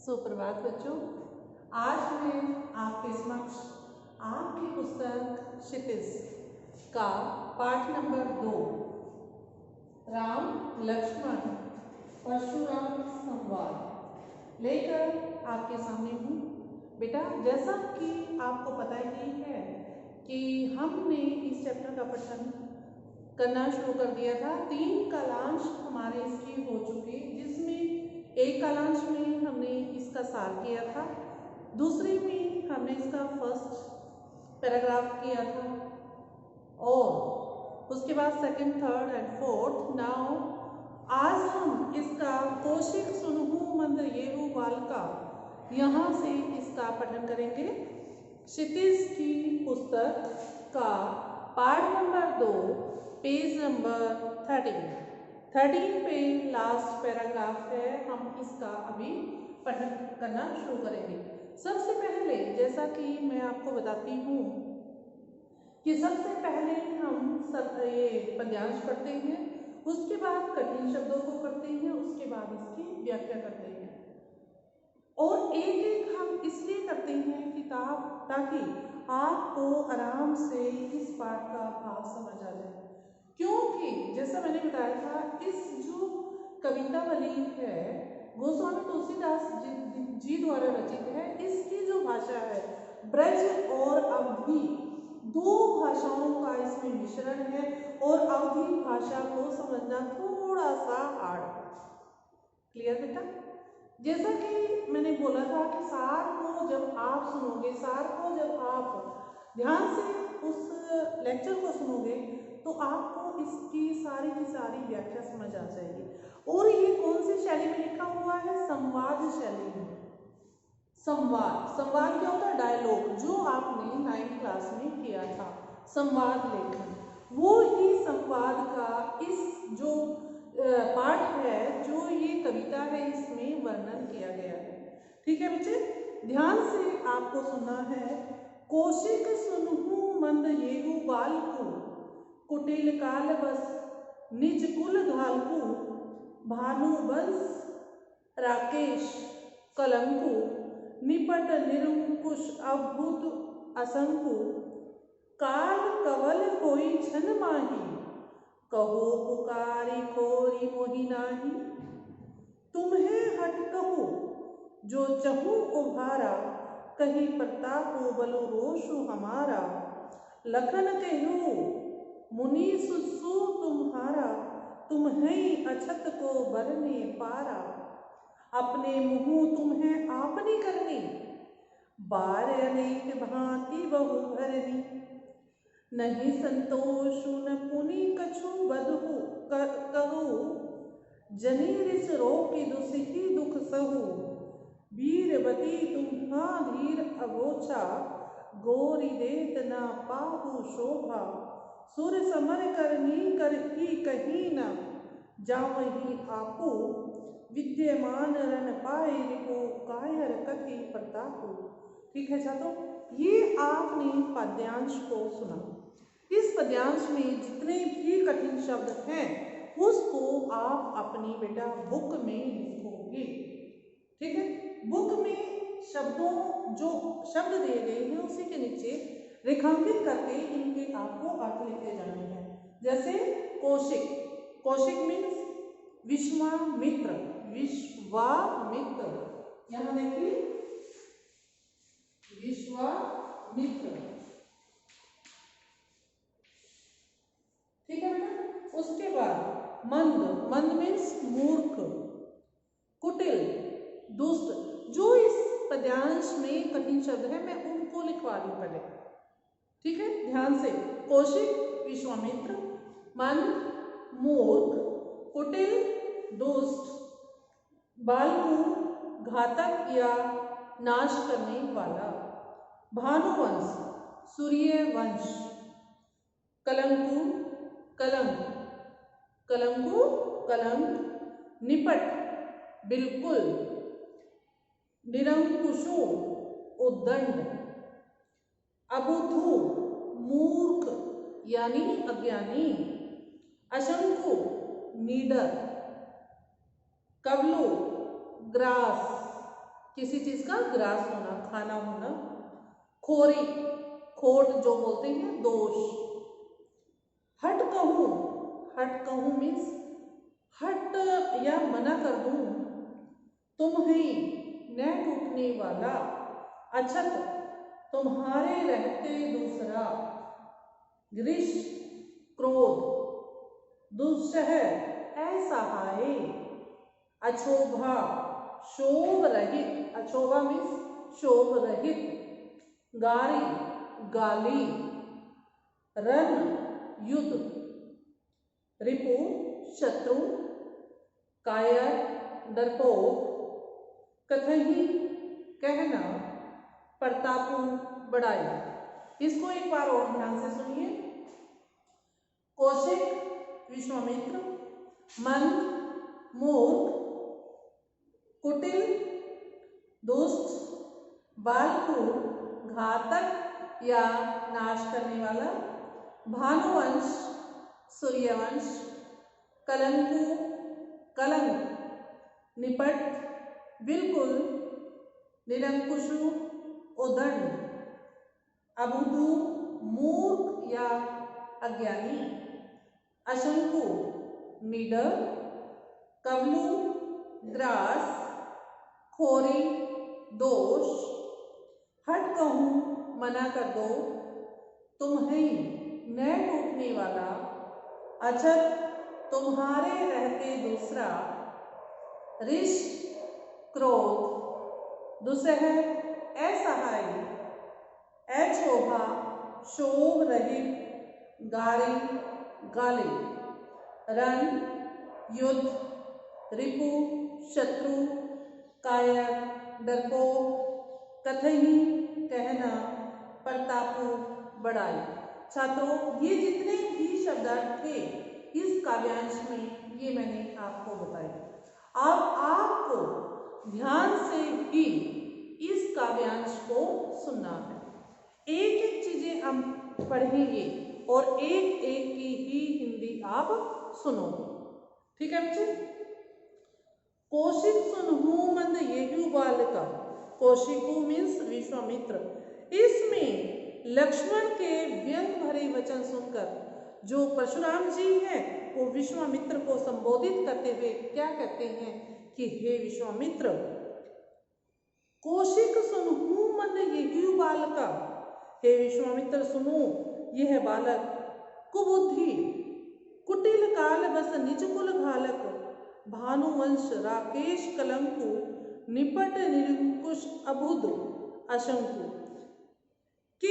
सुप्रभात बच्चों। आज मैं आपके समक्ष आपकी पुस्तक क्षितिज का पाठ नंबर 2 राम लक्ष्मण परशुराम संवाद लेकर आपके सामने हूँ। बेटा, जैसा कि आपको पता ही है कि हमने इस चैप्टर का पठन करना शुरू कर दिया था। 3 कालांश हमारे इसकी हो चुके, जिसमें एक कालांश में हमने इसका सार किया था, दूसरे में हमने इसका फर्स्ट पैराग्राफ किया था और उसके बाद second, third and fourth. Now आज हम इसका कौशिक सुनहु मंद येहू बालका, यहाँ से इसका पठन करेंगे। क्षितिज की पुस्तक का पाठ नंबर 2 पेज नंबर 13 पे लास्ट पैराग्राफ है। हम इसका अभी पठन करना शुरू करेंगे। सबसे पहले, जैसा कि मैं आपको बताती हूँ कि सबसे पहले हम सब ये पद्यांश पढ़ते हैं, उसके बाद कठिन शब्दों को करते हैं, उसके बाद इसकी व्याख्या करते हैं। और एक एक हम इसलिए करते हैं कि ताकि आपको आराम से इस पाठ का भाव समझ आ जाए। क्योंकि जैसा मैंने बताया था, इस जो कवितावली है गोस्वामी तुलसीदास जी द्वारा रचित है। इसकी जो भाषा है ब्रज और अवधी, 2 भाषाओं का इसमें मिश्रण है और अवधी भाषा को समझना थोड़ा सा हार्ड। क्लियर बेटा? जैसा कि मैंने बोला था कि सार को जब आप सुनोगे, सार को जब आप ध्यान से उस लेक्चर को सुनोगे तो आपको इसकी सारी की सारी व्याख्या समझ आ जाएगी। और ये कौन सी शैली में लिखा हुआ है? संवाद शैली में। संवाद क्या होता है? डायलॉग, जो आपने 9th क्लास में किया था, संवाद लेखन। वो ही संवाद का इस जो पाठ है, जो ये कविता है, इसमें वर्णन किया गया है। ठीक है बच्चे, ध्यान से आपको सुनना है। कौशिक सुनहु मंद येहू बालकु, कुटिल काल बस निज कुल घालकु, भानु वंश राकेश कलंकु, निपट निरंकुश अभूत असंकु, काल कवल होई छन माही, कहो पुकारी खोरी मोहि नाही, तुम्हें हट कहू जो चहु उभारा, कही प्रतापो बलो रोषु हमारा, लखन कहू मुनि सुसु तुम्हारा, तुम्हें अछत को बरने पारा, अपने मुँह तुम्हें आपनी करनी, बार अनेक भांति बहु भरनी, नहीं संतोषु न पुनि कछु बधु कहु, जनी रिस रोकी दुसिही दुख सहु, वीरवती तुम्हा धीर अवोचा, गोरी देत न पाहु शोभा, सुर समर करनी करही कहीं न, जावही आपू विद्यमान रन पाए रिपु, कायर कथि प्रतापु। ठीक है छात्रों, ये आपने पद्यांश को सुना। इस पद्यांश में जितने भी कठिन शब्द हैं उसको आप अपनी बेटा बुक में लिखोगे। ठीक है, बुक में शब्दों, जो शब्द दिए गए हैं उसी के नीचे रेखांकित करके इनके आपको अर्थ लिखे जाने हैं। जैसे कौशिक, कौशिक मीन्स विश्वामित्र, विश्वामित्र, यहाँ देखिए विश्वामित्र। ठीक है बेटा। उसके बाद मंद, मंद मीन्स मूर्ख, कुटिल दुष्ट। जो इस पद्यांश में कठिन शब्द है मैं उनको लिखवा दूं पहले। ठीक है, ध्यान से। कौशिक विश्वामित्र, मंद मूर्ख, कुटिल दुष्ट, बालकु घातक या नाश करने वाला, भानुवंश सूर्य वंश, कलंकु कलंक, कलंकु कलंक, निपट बिल्कुल, निरंकुशो उद्दंड, अबुधु मूर्ख यानी अज्ञानी, अशंकु निडर, कवलो ग्रास किसी चीज का ग्रास होना, खाना होना। खोरी, खोट जो बोलते हैं, दोष। हट कहूँ, हट कहूँ मीन्स हट या मना कर दूं, तुम ही न टूटने वाला, अछत तुम्हारे रहते दूसरा, ग्रीष क्रोध, दुस्सह असहाय, अक्षोभा शोभ रहित, अक्षोभा मीन्स शोभ रहित, गारी गाली, रण युद्ध, रिपु शत्रु, कायर डरपोक, कथही कहना, प्रतापु बड़ाई। इसको एक बार और ध्यान से सुनिए। कौशिक, विश्वामित्र, मंद, मूर्ख, कुटिल, दुष्ट, बालकूल, घातक या नाश करने वाला, भानुवंश, सूर्यवंश, कलंकु, कलंक, निपट, बिल्कुल, निरंकुशु, उदंड, अबुधु, मूर्ख या अज्ञानी, अशंकु, निडर, कबलू, ग्रास, खोरी, दोष, हट कहूँ मना कर दो, तुम्हें न टूटने वाला, अछत तुम्हारे रहते दूसरा, ऋष क्रोध, दुस्सह असहाय, अक्षोभा शोभ रहित, गारी गाली, रण युद्ध, रिपु शत्रु, कायर डरपोक, कथही कहना, प्रतापु बड़ाई। छात्रों, ये जितने भी शब्दार्थ थे इस काव्यांश में, ये मैंने आपको बताए। अब आपको ध्यान से ही इस काव्यांश को सुनना है। एक एक चीजें हम पढ़ेंगे और एक एक की ही हिंदी आप सुनोगे। ठीक है बच्चे? कौशिक सुनहु मंद येहु बालका, कौशिकु मीन्स विश्वामित्र। इसमें लक्ष्मण के व्यंग भरे वचन सुनकर जो परशुराम जी हैं वो विश्वामित्र को संबोधित करते हुए क्या कहते हैं कि हे विश्वामित्र, कौशिक सुनहु मंद येहु बालका, हे विश्वामित्र सुनो, यह बालक कुबुद्धि, कुटिल काल बस निज कुल घालक, भानुवंश राकेश कलंकु, निपट निरंकुश अबुध अशंकु, कि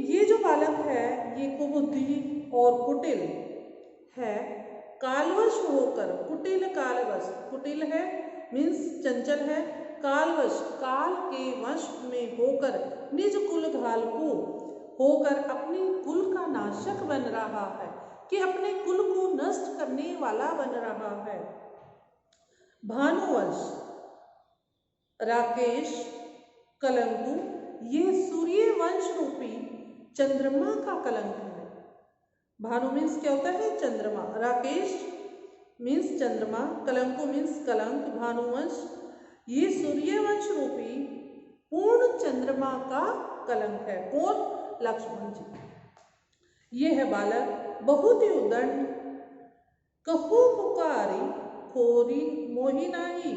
ये जो बालक है ये कुबुद्धि और कुटिल है, कालवश होकर, कुटिल कालवश, कुटिल है मीन्स चंचल है, कालवश काल के वश में होकर, निज कुल घालकु होकर अपनी कुल का नाशक बन रहा है, कि अपने कुल को नष्ट करने वाला बन रहा है। भानुवंश, राकेश, कलंकु, ये सूर्य वंश रूपी चंद्रमा का कलंक है। भानु मीन्स क्या होता है? चंद्रमा। राकेश मीन्स चंद्रमा, कलंकु मीन्स कलंक। भानुवंश ये सूर्यवंश रूपी पूर्ण चंद्रमा का कलंक है। कौन? लक्ष्मण जी। ये है बालक बहुत ही उदंड, कहु पुकारी खोरी मोहि नाही,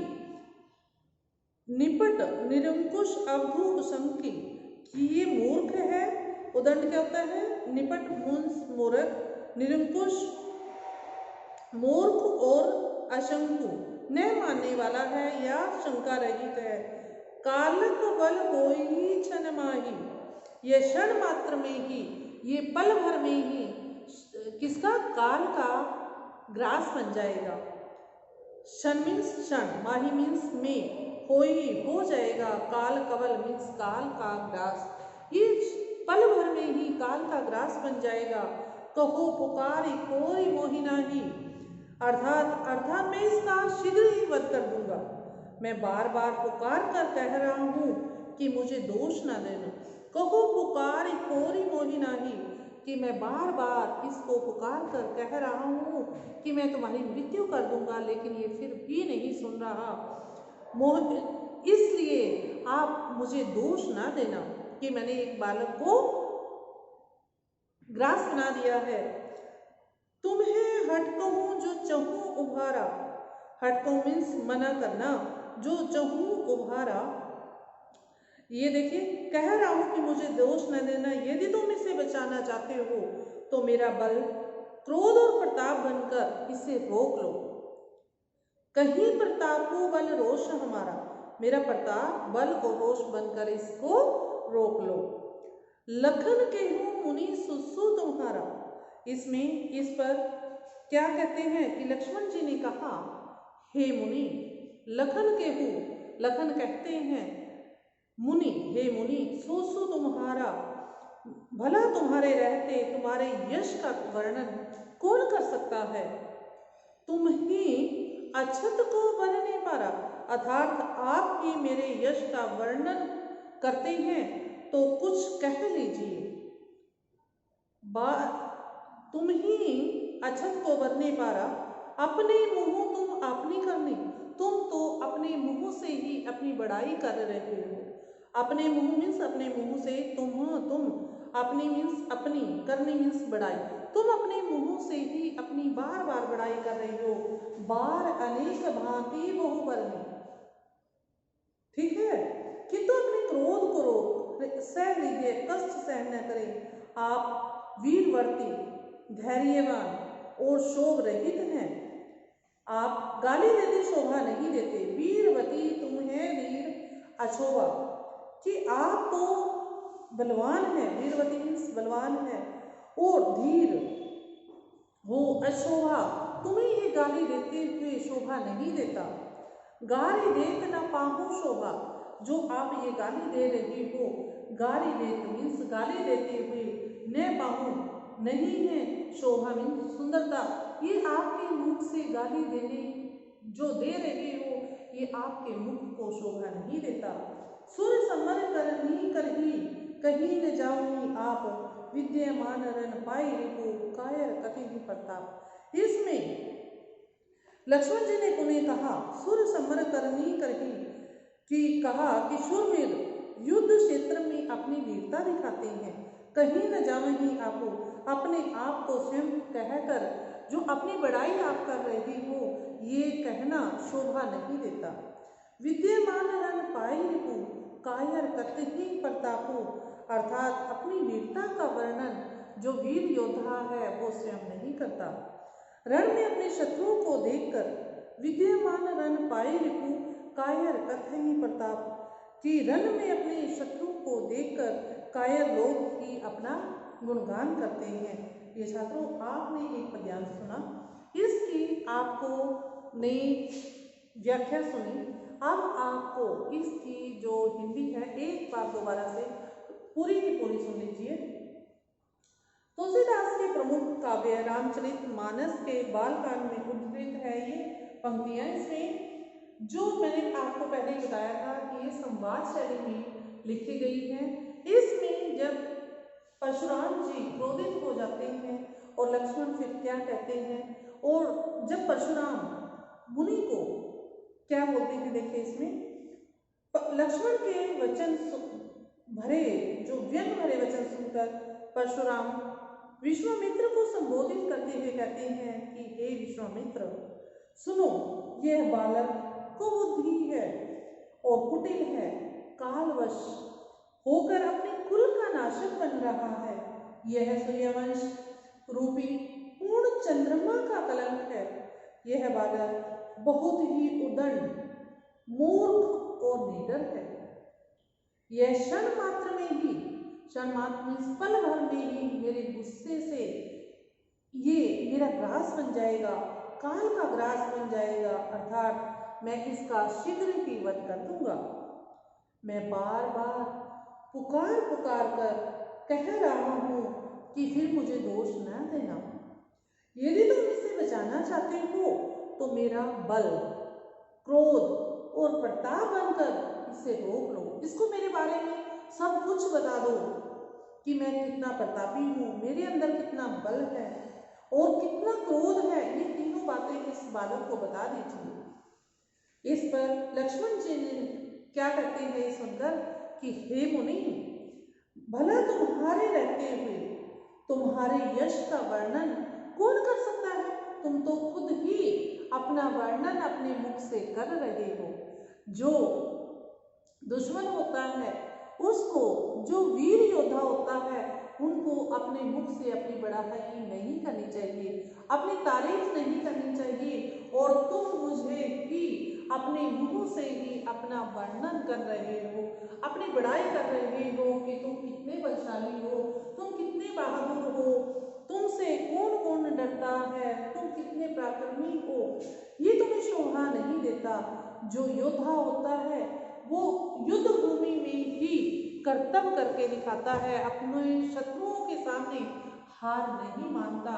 निपट निरंकुश अबधु शंकी, कि ये मूर्ख है। उदंड क्या होता है? निपट मीन्स मूर्ख, निरंकुश मूर्ख और अशंकु न मानने वाला है या शंका रहित है। कालक बल होई क्षण माही, ये क्षण मात्र में ही, ये पल भर में ही किसका? काल का ग्रास बन जाएगा। क्षण मीन्स क्षण, माही मीन्स में, होई हो जाएगा, काल कवल मीन्स काल का ग्रास, ये पल भर में ही काल का ग्रास बन जाएगा। कहो पुकारी कोई मोहि नाही, अर्थात मैं इसका शीघ्र ही वध कर दूंगा। मैं बार बार पुकार कर कह रहा हूँ कि मुझे दोष न देना। कहो पुकारी कोरी मोहि नाही, कि मैं बार बार इसको पुकार कर कह रहा हूँ कि मैं तुम्हारी मृत्यु कर दूंगा, लेकिन ये फिर भी नहीं सुन रहा। इसलिए आप मुझे दोष ना देना कि मैंने एक बालक को ग्रास बना दिया है। तुम्हें हट कहूँ जो चहूँ उभारा, हट कहूँ मीन्स मना करना, जो चहूँ उभारा। ये देखिए कह रहा हूं कि मुझे दोष न देना, यदि तुम इसे बचाना चाहते हो तो मेरा बल क्रोध और प्रताप बनकर इसे रोक लो। कहीं प्रताप को बल रोष हमारा, मेरा प्रताप बल और रोष बनकर इसको रोक लो। लखन केहू मुनि सुसु तुम्हारा, इसमें इस पर क्या कहते हैं कि लक्ष्मण जी ने कहा हे मुनि, लखन केहू, लखन कहते हैं मुनि, हे मुनि, सुसु तुम्हारा, भला तुम्हारे रहते तुम्हारे यश का वर्णन कौन कर सकता है। तुम ही अछत को बन नहीं पा रहा, अर्थात आप ही मेरे यश का वर्णन करते हैं तो कुछ कह लीजिए। तुम ही अछत को बन नहीं पा रहा, अपने मुंह तुम अपनी करनी, तुम तो अपने मुंह से ही अपनी बड़ाई कर रहे हो। अपने मुंह मीन्स अपने मुंह से, तुम अपनी मीन्स अपनी, करनी मीन्स बड़ाई, तुम अपने मुंह से ही अपनी बार बार बड़ाई कर रही हो। बार अनेक भांति बहु बरनी, ठीक है, किंतु अपने क्रोध को रोक सह लीजिए, कष्ट सहन न करें। आप वीरवर्ती, धैर्यवान और शोभ रहित हैं। आप गाली देते शोभा नहीं देते। वीरवती तुम्हें वीर अशोभा, कि आप तो बलवान है, वीरवती मीन्स बलवान है, और धीर हो, अशोभा तुम्हें ये गाली देते हुए शोभा नहीं देता। गाली देत न पाहु शोभा, जो आप ये गाली दे रही हो, गाली देत मीन्स गाली देते हुए, न पाहु नहीं है, शोभा मीन्स सुंदरता। ये आपके मुख से गाली देने जो दे रही हो, ये आपके मुख को शोभा नहीं देता। सुर समर करनी करही, कहीं न जाऊंगी आप, विद्यमान रन पाई रिपु, कायर कति ही प्रताप। इसमें लक्ष्मण जी ने उन्हें कहा सुर समर करनी करही, कि कहा कि शूरवीर युद्ध क्षेत्र में अपनी वीरता दिखाते हैं। कहीं न जाऊंगी आपो, अपने आप को स्वयं कहकर जो अपनी बड़ाई आप कर रही हो, ये कहना शोभा नहीं देता। विद्यमान रन पाई रिपु, कायर कतहि प्रतापो, अर्थात अपनी वीरता का वर्णन जो वीर योद्धा है वो स्वयं नहीं करता। रण में अपने शत्रुओं को देखकर विद्यमान रन पाई रिपु, कायर कतहि प्रताप, कि रण में अपने शत्रुओं को देखकर कायर लोग ही अपना गुणगान करते हैं। ये छात्रों आपने एक पद्यांश सुना, इसकी आपको नई व्याख्या सुनी। अब आपको इसकी जो हिंदी है एक बार दोबारा से पूरी की पूरी सुन लीजिए। तुलसीदास के प्रमुख काव्य रामचरित मानस के बालकांड में उद्धृत है ये पंक्तियां। इसमें जो मैंने आपको पहले ही बताया था कि ये संवाद शैली में लिखी गई है। इसमें जब परशुराम जी क्रोधित हो जाते हैं और लक्ष्मण फिर क्या कहते हैं, और जब परशुराम मुनि को क्या बोलते हैं, देखिए इसमें लक्ष्मण के वचन भरे, जो व्यंग भरे वचन सुनकर परशुराम विश्वामित्र को संबोधित करते हुए कहते हैं कि हे विश्वामित्र, सुनो, यह बालक कुबुद्धि है और कुटिल है, कालवश होकर अपने कुल का नाशक बन रहा है। यह सूर्यवंश रूपी पूर्ण चंद्रमा का कलंक है। यह बालक बहुत ही उदंड, मूर्ख और निडर है। यह क्षण मात्र में ही, क्षण मात्र पल भर में ही मेरे गुस्से से ये मेरा ग्रास बन जाएगा, काल का ग्रास बन जाएगा, अर्थात मैं इसका शीघ्र ही वध कर दूंगा। मैं बार बार पुकार पुकार कर कह रहा हूं कि फिर मुझे दोष न देना। यदि तुम इसे बचाना चाहते हो तो मेरा बल, क्रोध और प्रताप बनकर इसे रोक लो। इसको मेरे बारे में सब कुछ बता दो कि मैं कितना प्रतापी हूँ, मेरे अंदर कितना बल है और कितना क्रोध है। ये तीनों बातें इस बालक को बता दीजिए। इस पर लक्ष्मण जी ने क्या कहते हैं ये सुनकर कि हे मुनि, भला तुम्हारे रहते हुए तुम्हारे यश का वर्णन कौन कर सकता है? तुम तो खुद ही अपना वर्णन अपने मुख से कर रहे हो। जो दुश्मन होता है उसको, जो वीर योद्धा होता है उनको अपने मुख से अपनी बढ़ाई नहीं करनी चाहिए, अपनी तारीफ नहीं करनी चाहिए। और तुम मुझे ही अपने मुंह से ही अपना वर्णन कर रहे हो, अपनी बढ़ाई कर रहे हो कि तुम कितने बलशाली हो, तुम कितने बहादुर हो, तुमसे कौन कौन डरता है, तुम कितने पराक्रमी हो। ये तुम्हें शोभा नहीं देता। जो योद्धा होता है वो युद्ध भूमि में ही कर्तव्य करके दिखाता है, अपने शत्रुओं के सामने हार नहीं मानता।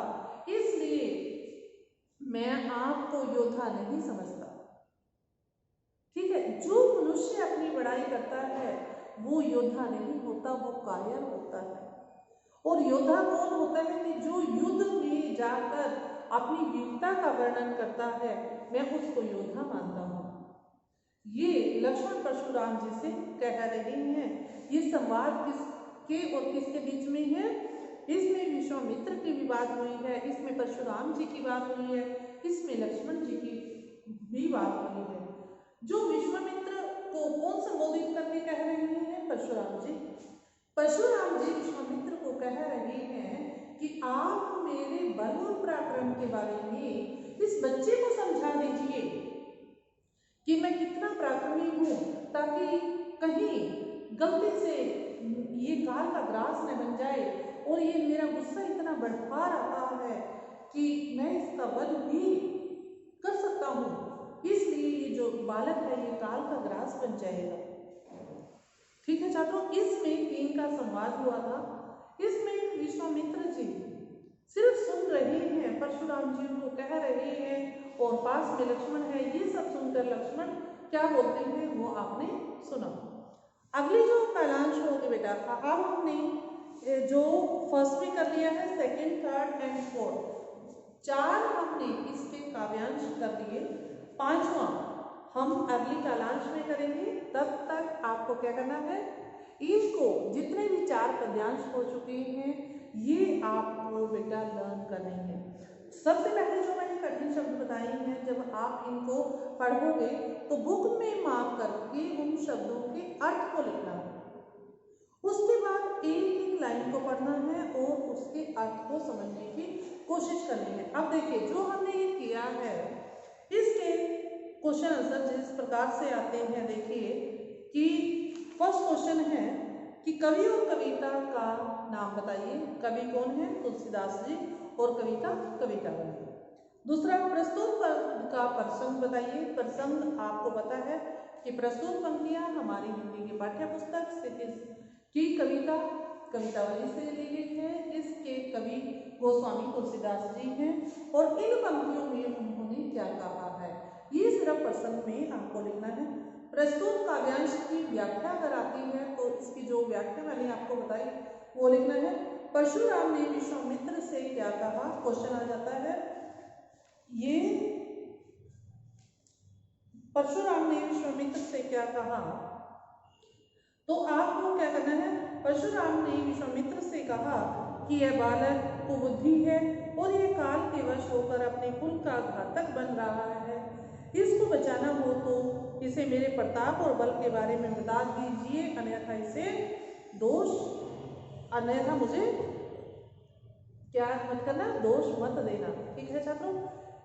इसलिए मैं आपको योद्धा नहीं समझता। ठीक है, जो मनुष्य अपनी बड़ाई करता है वो योद्धा नहीं होता, वो कायर होता है। और योद्धा कौन होता है कि जो युद्ध में जाकर अपनी वीरता का वर्णन करता है, मैं उसको योद्धा मानता हूँ। ये लक्ष्मण परशुराम जी से कह रहे हैं। ये संवाद किसके और किसके बीच में है? इसमें विश्वामित्र की भी बात हुई है, इसमें परशुराम जी की बात हुई है, इसमें लक्ष्मण जी की भी बात हुई है। जो विश्वामित्र को कौन संबोधित करके कह रहे हैं? परशुराम जी। परशुराम जी विश्वामित्र को कह रहे हैं कि आप मेरे बल और पराक्रम के बारे में इस बच्चे को समझा दीजिए कि मैं कितना पराक्रमी हूँ, ताकि कहीं गलती से ये काल का ग्रास न बन जाए और ये मेरा गुस्सा इतना बढ़ा रहा है कि मैं इसका वध भी कर सकता हूँ। इसलिए ये जो बालक है ये काल का ग्रास बन जाएगा। ठीक है छात्रों, इसमें 3 का संवाद हुआ था। इसमें विश्वामित्र जी सिर्फ सुन रहे हैं, परशुराम जी उनको कह रहे हैं और पास में लक्ष्मण है। ये सब सुनकर लक्ष्मण क्या बोलते हैं वो आपने सुना। अगली जो कालांश होगी बेटा, अब हमने जो फर्स्ट भी कर लिया है, सेकंड, थर्ड एंड फोर्थ, 4 हमने इसके काव्यांश कर लिए। 5वां हम अगली कालांश में करेंगे। तब तक आपको क्या करना है, इनको जितने भी 4 पद्यांश हो चुके हैं ये आपको बेटा लर्न करने हैं। सबसे पहले जो मैंने कठिन शब्द बताए हैं, जब आप इनको पढ़ोगे तो बुक में मार्क करके उन शब्दों के अर्थ को लिखना है। उसके बाद एक एक लाइन को पढ़ना है और उसके अर्थ को समझने की कोशिश करनी है। अब देखिए जो हमने ये किया है, इसके क्वेश्चन आंसर जिस प्रकार से आते हैं, देखिए कि फर्स्ट क्वेश्चन है कि कवि और कविता का नाम बताइए। कवि कौन है? तुलसीदास जी। और कविता कविता बनी। दूसरा, प्रस्तुत पद का प्रसंग बताइए। प्रसंग आपको पता है कि प्रस्तुत पंक्तियां हमारी हिंदी की पाठ्य पुस्तक से की कविता कवितावली से ली गई है। इसके कवि गोस्वामी तुलसीदास जी हैं और इन पंक्तियों में उन्होंने क्या कहा है ये सिर्फ प्रसंग में आपको लिखना है। प्रस्तुत काव्यांश की व्याख्या अगर आती है तो इसकी जो व्याख्या मैंने आपको बताई वो लिखना है। परशुराम ने विश्वामित्र से क्या कहा, क्वेश्चन आ जाता है ये, परशुराम ने विश्वामित्र से क्या कहा, तो आपको क्या करना है, परशुराम ने विश्वामित्र से कहा कि यह बालक कुबुद्धि है और ये काल के वश होकर अपने कुल का घातक बन रहा है। इसको बचाना हो तो इसे मेरे प्रताप और बल के बारे में बता दीजिए, अन्यथा इसे दोष, अन्यथा मुझे क्या मत करना, दोष मत देना। ठीक है छात्रों,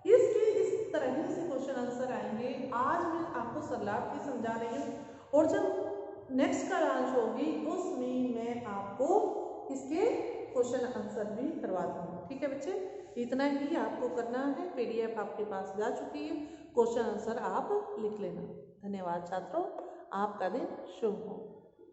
इसके इस तरह से क्वेश्चन आंसर आएंगे। आज मैं आपको सरलार्थी समझा रही हूँ और जब नेक्स्ट कालांश होगी उसमें मैं आपको इसके क्वेश्चन आंसर भी करवा दूँगी। ठीक है बच्चे, इतना ही आपको करना है। PDF आपके पास जा चुकी है, क्वेश्चन आंसर आप लिख लेना। धन्यवाद छात्रों, आपका दिन शुभ हो।